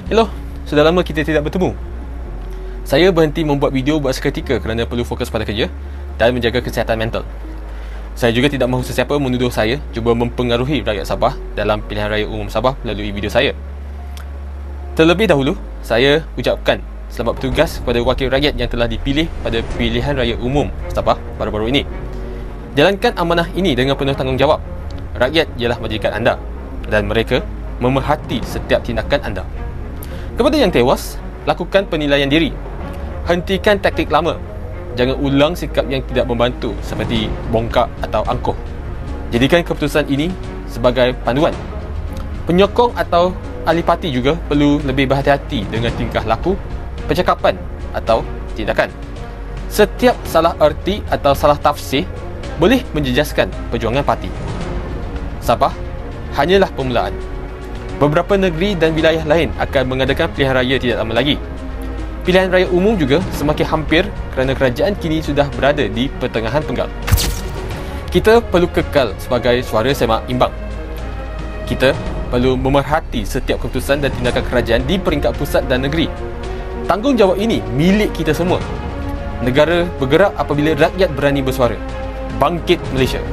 Hello, sudah lama kita tidak bertemu. Saya berhenti membuat video buat seketika kerana perlu fokus pada kerja dan menjaga kesihatan mental. Saya juga tidak mahu sesiapa menuduh saya cuba mempengaruhi rakyat Sabah dalam pilihan raya umum Sabah melalui video saya. Terlebih dahulu, saya ucapkan selamat bertugas kepada wakil rakyat yang telah dipilih pada pilihan raya umum Sabah baru-baru ini. Jalankan amanah ini dengan penuh tanggungjawab. Rakyat ialah majikan anda dan mereka memerhati setiap tindakan anda. Kepada yang tewas, lakukan penilaian diri. Hentikan taktik lama. Jangan ulang sikap yang tidak membantu seperti bongkak atau angkuh. Jadikan keputusan ini sebagai panduan. Penyokong atau ahli parti juga perlu lebih berhati-hati dengan tingkah laku, percakapan atau tindakan. Setiap salah erti atau salah tafsir boleh menjejaskan perjuangan parti. Sabah hanyalah permulaan. Beberapa negeri dan wilayah lain akan mengadakan pilihan raya tidak lama lagi. Pilihan raya umum juga semakin hampir kerana kerajaan kini sudah berada di pertengahan penggal. Kita perlu kekal sebagai suara semak imbang. Kita perlu memerhati setiap keputusan dan tindakan kerajaan di peringkat pusat dan negeri. Tanggungjawab ini milik kita semua. Negara bergerak apabila rakyat berani bersuara. Bangkit Malaysia!